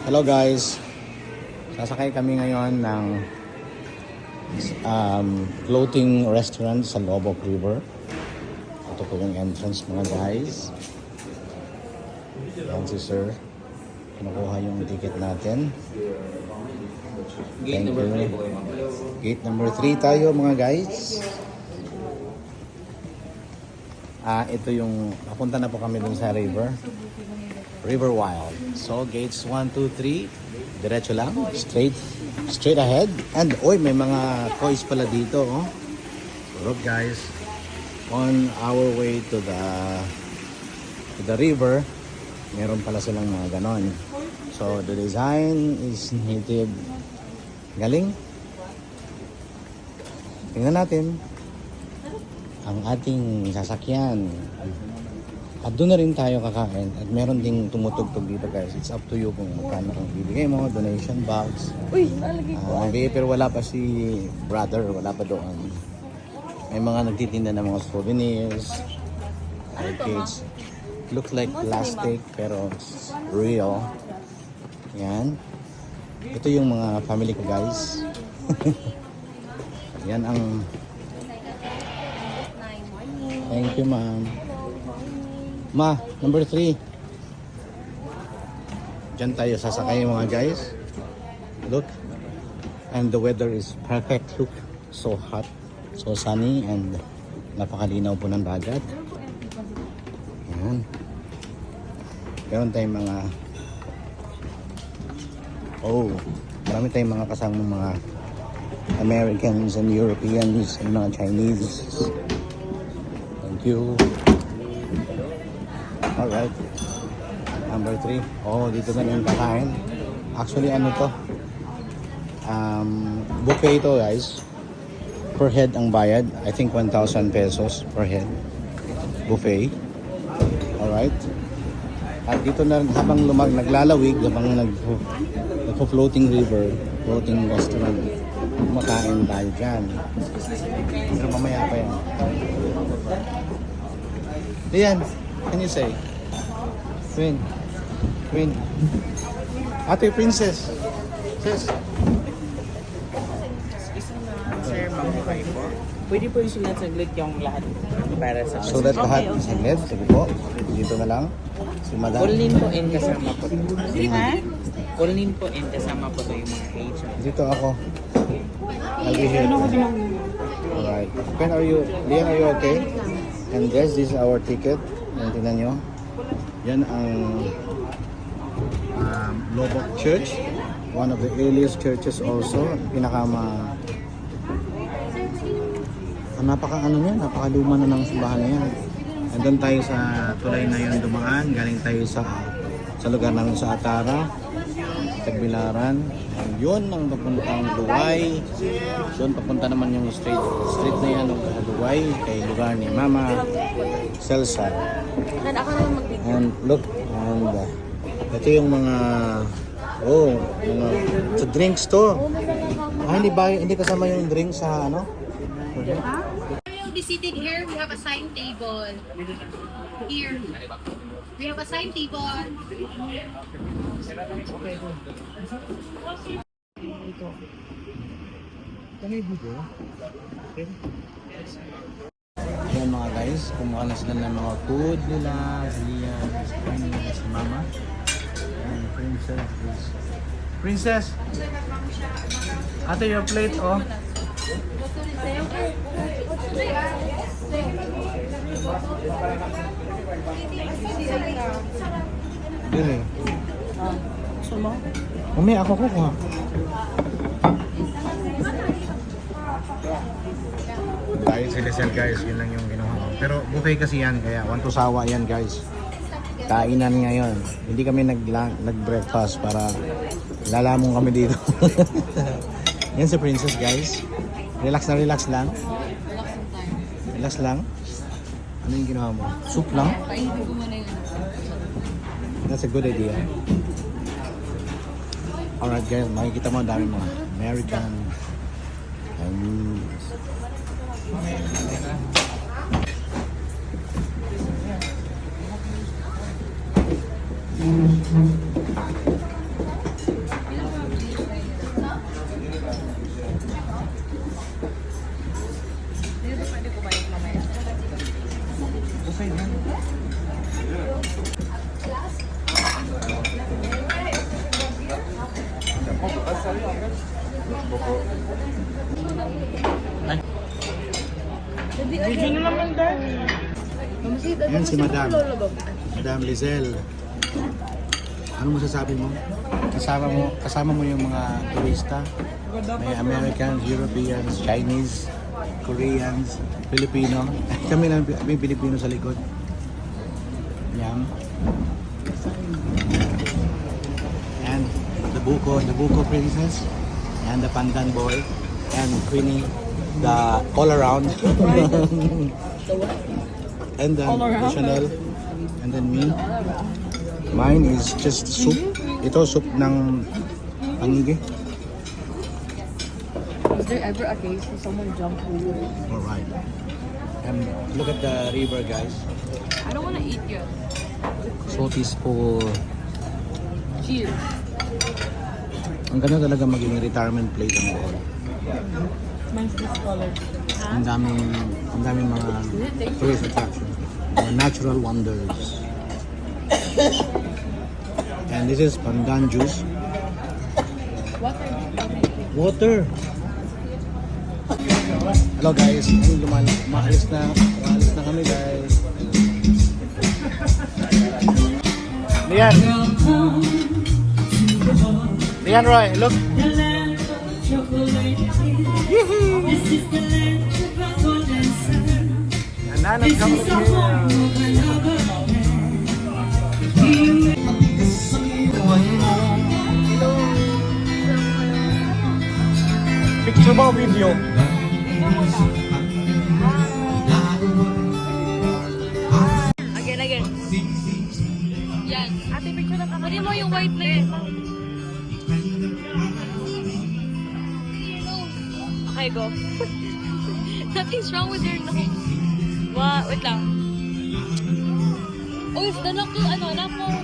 Hello guys, sasakay kami ngayon ng floating restaurant sa Lobok River. Ito po yung entrance mga guys. Yan si sir, kinukuha yung ticket natin. Thank you. Gate number 3 tayo mga guys. Ito yung, papunta na po kami dun sa river Wild. So gates 1, 2, 3, diretso lang, straight ahead. And oy, may mga kois pala dito, oh. Look guys, on our way to the river, meron pala silang mga ganon. So the design is native. Galing. Tingnan natin ang ating sasakyan. At doon na rin tayo kakain. At meron ding tumutugtog dito guys. It's up to you kung magkano ang bibigay mo. Donation box. Uy, nalagay ko. Pero wala pa si brother. Wala pa doon. May mga nagtitinda ng mga souvenirs. Arcades. Looks like plastic pero it's real. Yan. Ito yung mga family ko guys. Yan ang... Thank you ma'am. Ma, number 3. Diyan tayo sasakay mga guys. Look. And the weather is perfect. Look. So hot. So sunny. And napakalinaw po ng dagat. Ayan. Meron tayong mga... Oh. Marami tayong mga kasamang mga Americans and Europeans and mga Chinese. Thank you. Alright. Number 3. Oh, dito na yung kakain. Actually, ano to? Buffet ito, guys. Per head ang bayad. I think 1,000 pesos per head. Buffet. Alright. At dito na, habang naglalawig, habang nagpo-floating river, floating restaurant, kumakain tayo dyan. Pero mamaya pa yan. Ayan. Can you say? Queen. Ate, princess. Sis. Sir, mamukay po. Pwede po yung sulat saglit yung lahat para sa... Sulat lahat. Saglit. Sige po. Dito na lang. Si madam. Kulnin po and kasama po. Ha? Kulnin po and kasama po yung mga agent. Dito ako. I'll be here. Alright. Pen, are you... Lian, are you okay? And guys, this is our ticket. Yan, tingnan nyo. Yan ang Lobok Church. One of the earliest churches also. Napakaluma na ng simbahan na yan. And doon tayo sa tulay na yun dumaan. Galing tayo sa lugar namin sa Atara, Tagbilaran. And yun ang papuntang Luway. Doon papunta naman yung street na yan sa Luway, kay lugar ni Mama Celsa. And look, and ito yung mga sa drinks to. Hindi kasama yung drinks sa ano? We'll be sitting here. We have a sign table. Here. We have a sign table. Ayan mga guys, kumuha na sila ng mga food nila. Si Lian, si Mama. And Princess. Ate, your plate, oh. Dili. Sumo? Mami, ako kukuha. Dahil sila guys, yun lang yung ginawa ko. Pero buffet kasi yan, kaya want to sawa yan guys. Kainan ngayon. Hindi kami nag-breakfast para lalamong kami dito. Yan si Princess guys. Relax lang. Relax lang. Ano yung ginawa mo? Soup lang? That's a good idea. Alright guys, makikita mo ang dami mga American, Chinese. Video na naman dahil. Yan si Madam. Madam Lizelle. Ano masasabi mo? Kasama mo yung mga turista. May Americans, Europeans, Chinese, Koreans, Filipino. Kami lang may Pilipino sa likod. Yan. And the Buko princess, and the Pandan boy, and Queenie, the all around. And then the Chanel, and then me. Mine is just soup. Ito soup ng pangigi. Was there ever a case where someone jumped over? Alright. And look at the river, guys. I don't want to eat yet. So peaceful. Cheers. Ang ganda talaga maging retirement place ang Bohol. Mine's this color. Ang daming mga tourist attraction. Mga natural wonders. And this is pandan juice. Water. Hello guys. Maalis na kami guys. Lian. Lian Roy, look. And Nana's coming here. Picture ba o video? Again. Yan. Ate, picture lang kami. Mo yung white na yun. Okay, go. Nothing's wrong with your nose. Wait lang. Oh, it's the Naku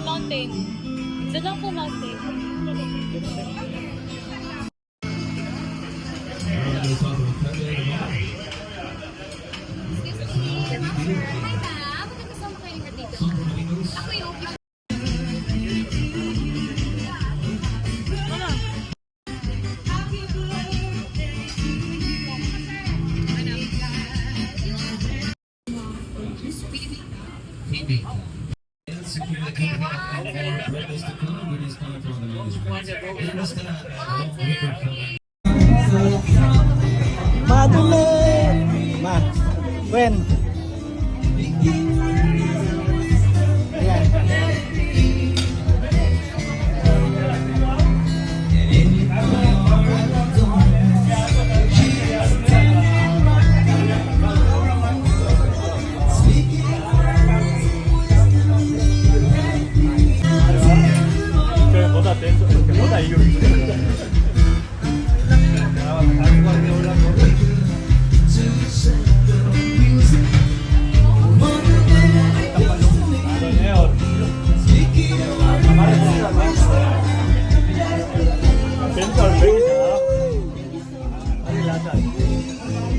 Mountain. It's the Naku Mountain. Hi ma'am, magkakasama kayo ni dito. Ako yung Madule! Ma, when? Ayan.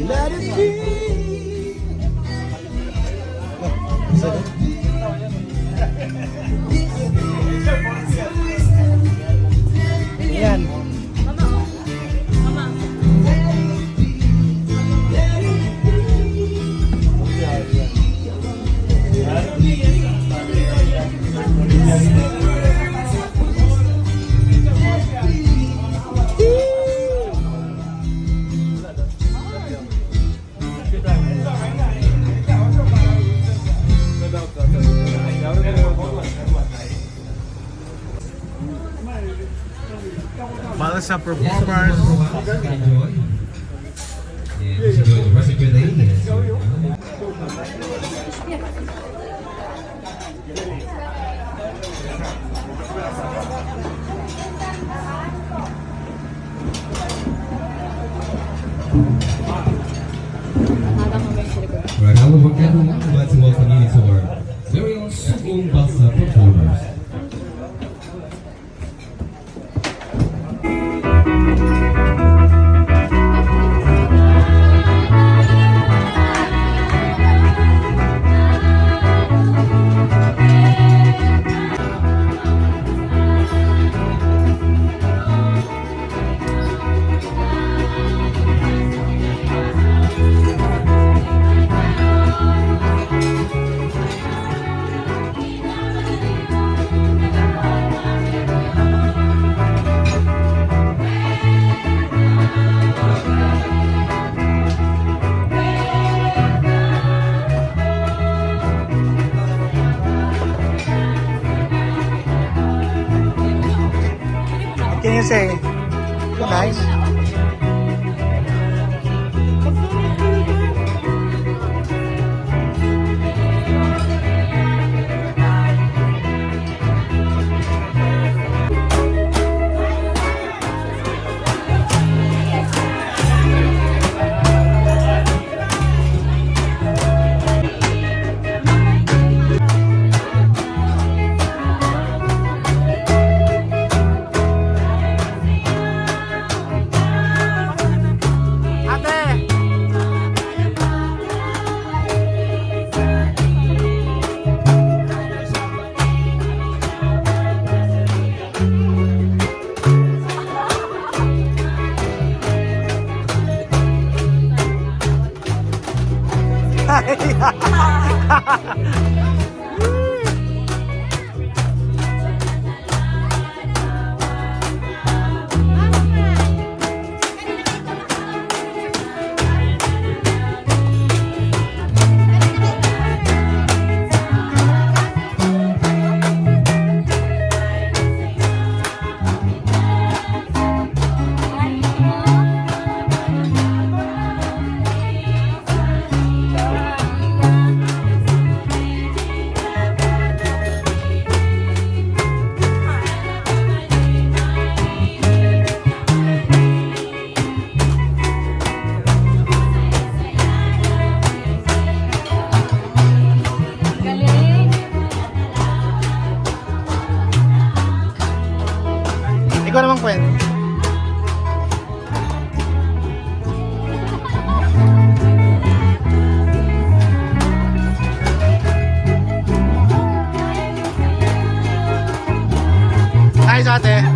Let it be. Ayan. Para sa performers. Enjoy. And enjoy the rest of your day. Right now, we'd like to welcome you to our very own Sugong Basa performers. you say? Nice. Ate! Ikaw naman kwento. Nice, ate.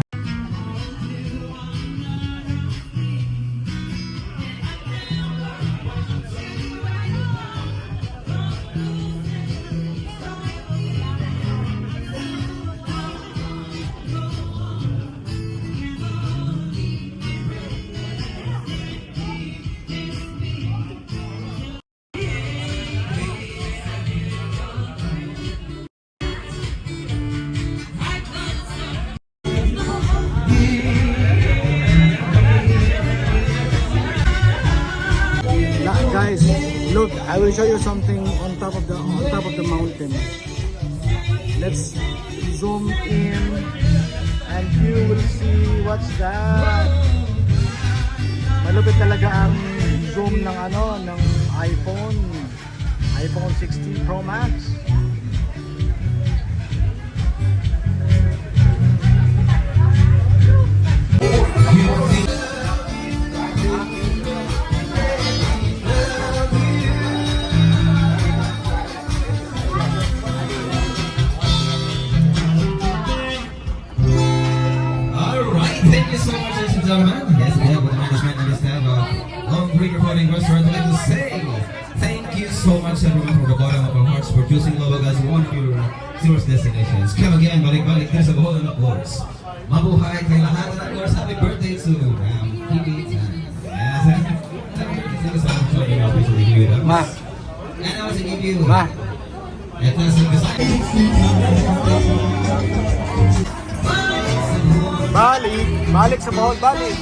Guys, look, I will show you something on top of the mountain. Let's zoom in and you will see what's that. Malupit talaga ang zoom ng ng iPhone 16 Pro Max. Alright, thank you so much, ladies and gentlemen. Yes, we have with the management and this have Long Creek Recording Restaurant. I'd like to say thank you so much everyone from the bottom of our hearts for choosing Lobag as one of your tourist destinations. Come again, balik-balik. There's a whole lot of course. Mabuhay kay lahat. And of course, happy birthday to Phoebe. Yes, thank you so much for your officially give it up. Ma. And I also give you Ma. ito sa Balik sa Bohol, balik.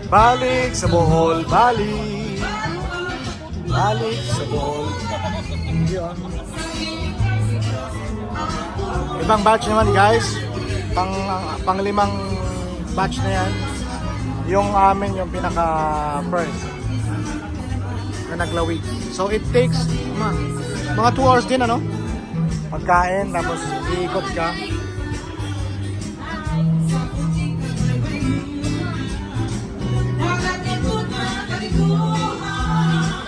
Balik sa Bohol, balik. Balik sa Bohol. Yun. Ibang batch naman guys. Pang-limang batch na yan. Yung amin yung pinaka first na naglawig. So it takes mga 2 hours din pagkain tapos iikot ka.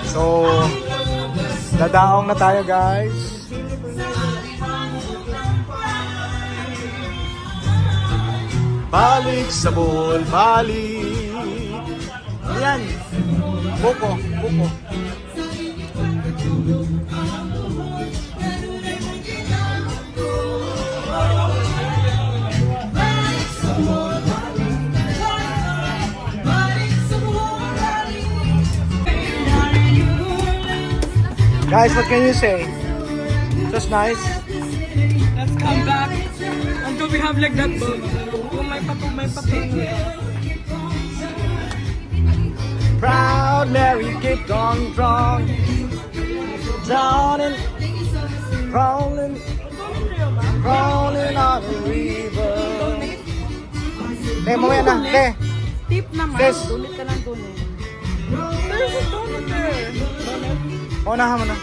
So dadaong na tayo guys. Balik sa Bohol, balik. Yan. Buko. Guys, what can you say? Just nice. Let's come back until we have like that boat. Kung may patong. Proud Mary, keep on strong. Drowning, rolling on the river. Mamaya na. Tip naman. Sis. Donate ka lang donate. There's a donate there. Unahan mo na.